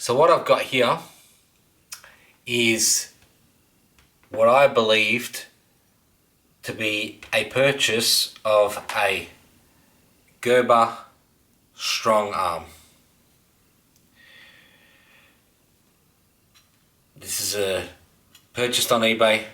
So what I've got here is what I believed to be a purchase of a Gerber StrongArm. This is purchased on eBay.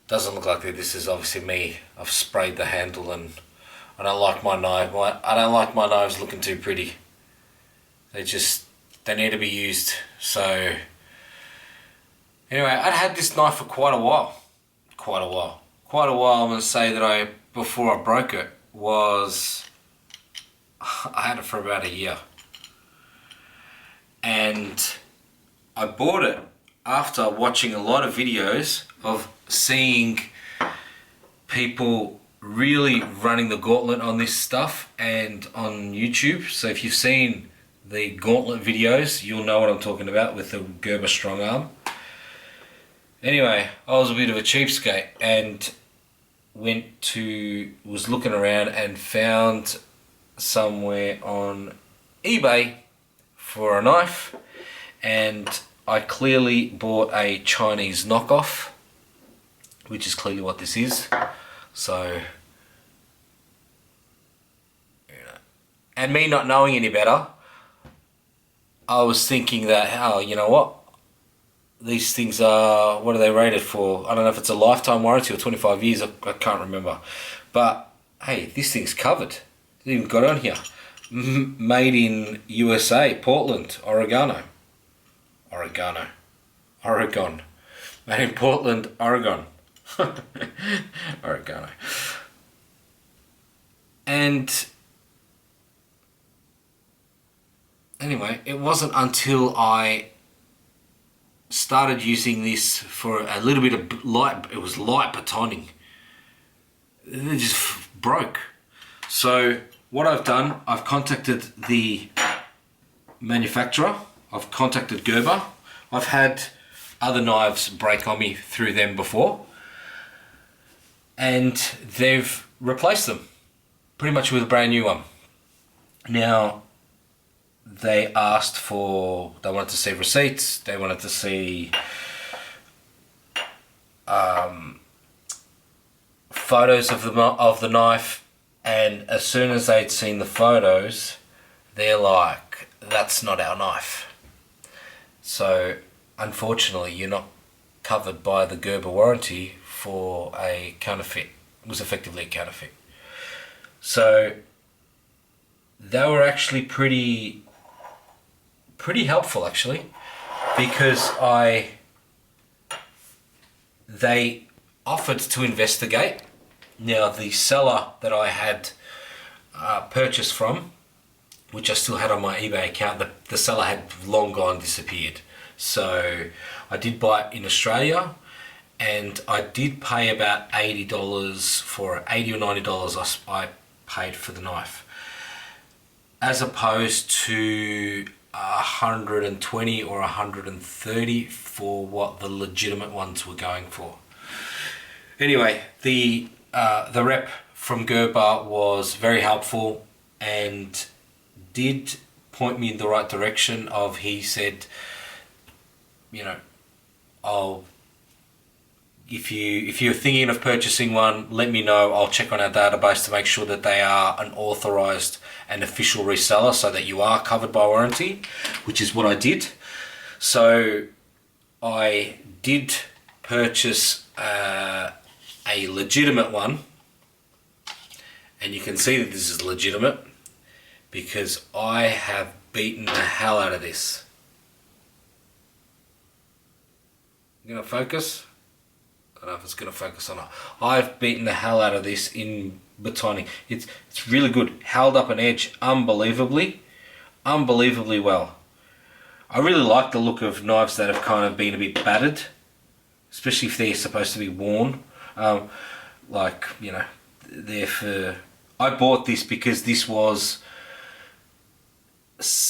Doesn't look like that. This is obviously me. I've sprayed the handle, and I don't like my knife. I don't like my knives looking too pretty. They need to be used. So anyway, I'd had this knife for quite a while. I'm going to say that before I broke it, I had it for about a year. And I bought it after watching a lot of videos of seeing people really running the gauntlet on this stuff and on YouTube. So if you've seen the gauntlet videos, you'll know what I'm talking about with the Gerber StrongArm. Anyway, I was a bit of a cheapskate and was looking around and found somewhere on eBay for a knife, and I clearly bought a Chinese knockoff, which is clearly what this is. So, and me not knowing any better, I was thinking that, oh, you know what? These things are, what are they rated for? I don't know if it's a lifetime warranty or 25 years, I can't remember. But, hey, this thing's covered. It's even got on here. Made in USA, Portland, Oregon. Made in Portland, Oregon. Oregano. And anyway, it wasn't until I started using this for a little bit of light batoning, it just broke. So what I've done, I've contacted the manufacturer, I've contacted Gerber. I've had other knives break on me through them before, and they've replaced them pretty much with a brand new one. Now, they wanted to see receipts, they wanted to see photos of the knife, and as soon as they'd seen the photos, they're like, that's not our knife. So unfortunately, you're not covered by the Gerber warranty for a counterfeit. It was effectively a counterfeit. So they were actually pretty helpful, actually, because they offered to investigate. Now, the seller that I had purchased from, which I still had on my eBay account, the seller had long gone disappeared. So I did buy it in Australia, and I did pay about $80 for it. $80 or $90 I paid for the knife, as opposed to $120 or $130 for what the legitimate ones were going for. Anyway, the rep from Gerber was very helpful and did point me in the right direction. He said, you know, if you're thinking of purchasing one, let me know. I'll check on our database to make sure that they are an authorized and official reseller, so that you are covered by warranty, which is what I did. So I did purchase a legitimate one, and you can see that this is legitimate because I have beaten the hell out of this. You gonna focus? I don't know if it's gonna focus or not. I've beaten the hell out of this in batoning. It's really good. Held up an edge unbelievably well. I really like the look of knives that have kind of been a bit battered, especially if they're supposed to be worn. Like, you know, I bought this because this was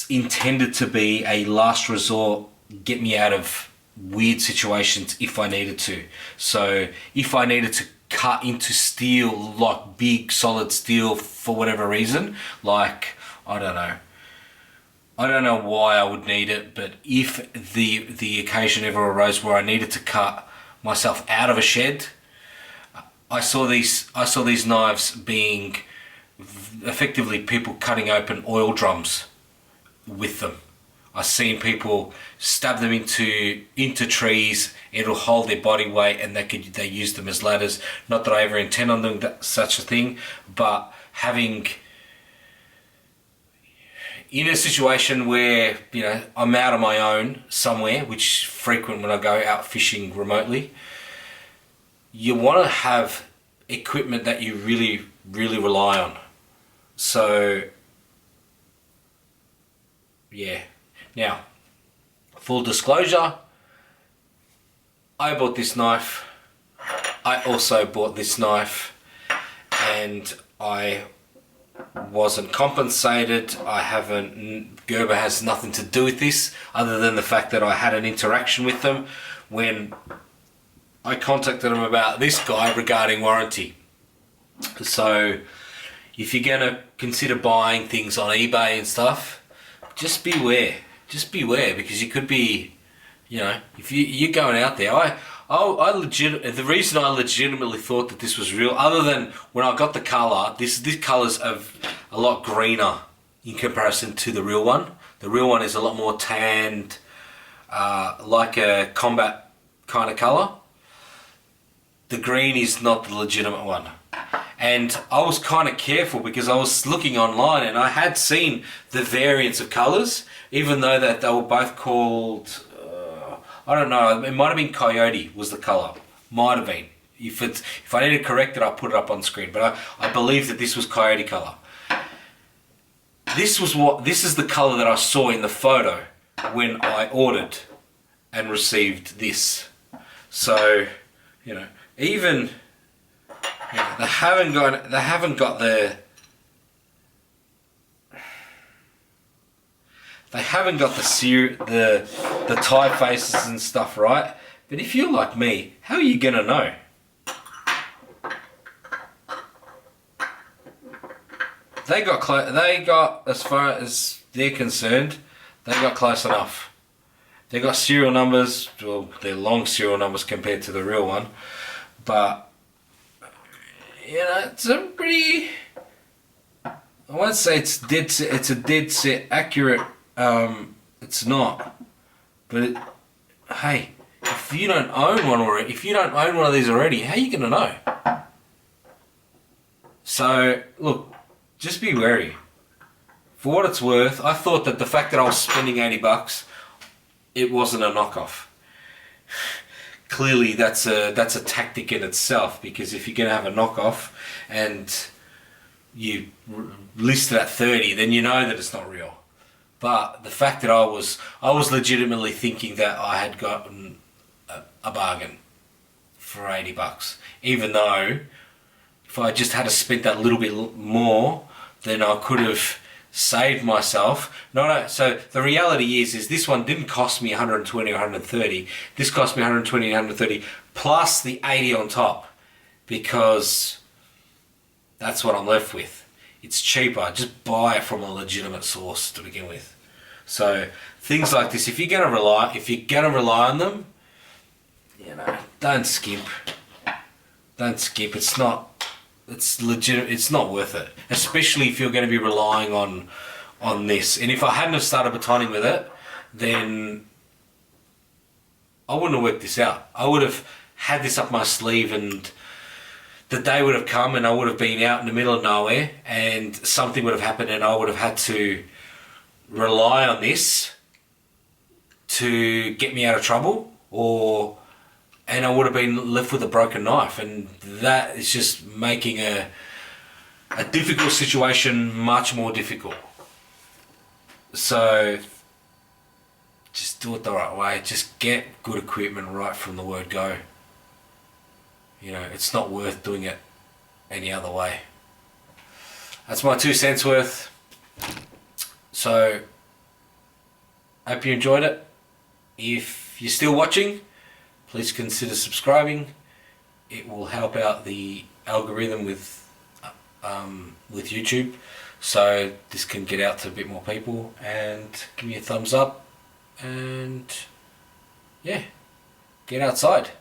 intended to be a last resort, get me out of weird situations if I needed to. So if I needed to cut into steel, like big solid steel, for whatever reason, like, I don't know, I don't know why I would need it, but if the occasion ever arose where I needed to cut myself out of a shed, I saw these knives being effectively people cutting open oil drums with them. I've seen people stab them into trees. It'll hold their body weight, and they use them as ladders. Not that I ever intend on doing such a thing, but having in a situation where I'm out on my own somewhere, which is frequent when I go out fishing remotely, you want to have equipment that you really rely on. So yeah. Now, full disclosure, I bought this knife. I also bought this knife, and I wasn't compensated. Gerber has nothing to do with this other than the fact that I had an interaction with them when I contacted them about this guy regarding warranty. So if you're going to consider buying things on eBay and stuff, just beware. Just beware, because you could be, if you're going out there. The reason I legitimately thought that this was real, other than when I got the colour, this colour's a lot greener in comparison to the real one. The real one is a lot more tanned, like a combat kind of colour. The green is not the legitimate one. And I was kind of careful because I was looking online and I had seen the variants of colours, even though that they were both called, I don't know, it might have been Coyote was the colour. Might have been. If I need to correct it, I'll put it up on screen. But I believe that this was Coyote colour. This is the colour that I saw in the photo when I ordered and received this. So, even they haven't got the typefaces and stuff right. But if you're like me, how are you gonna know? They got as far as they're concerned, they got close enough. They got serial numbers. Well, they're long serial numbers compared to the real one, but it's a pretty, I won't say it's a dead set accurate, it's not, but hey, if you don't own one of these already, how are you going to know? So look, just be wary. For what it's worth, I thought that the fact that I was spending $80, it wasn't a knockoff. Clearly that's a tactic in itself, because if you're going to have a knockoff and you list it at 30, then you know that it's not real. But the fact that I was legitimately thinking that I had gotten a bargain for $80, even though if I just had to spend that little bit more, then I could have saved myself. So the reality is this one didn't cost me 120 or 130. This cost me 120 and 130 plus the 80 on top, because that's what I'm left with. It's cheaper. Just buy it from a legitimate source to begin with. So things like this, if you're gonna rely on them, don't skimp. Don't skip. It's legit. It's not worth it, especially if you're going to be relying on this. And if I hadn't have started batoning with it, then I wouldn't have worked this out. I would have had this up my sleeve, and the day would have come, and I would have been out in the middle of nowhere, and something would have happened, and I would have had to rely on this to get me out of trouble, and I would have been left with a broken knife, and that is just making a difficult situation much more difficult. So just do it the right way. Just get good equipment right from the word go. It's not worth doing it any other way. That's my 2 cents worth. So hope you enjoyed it. If you're still watching, please consider subscribing. It will help out the algorithm with with YouTube, so this can get out to a bit more people. And give me a thumbs up, and yeah, get outside.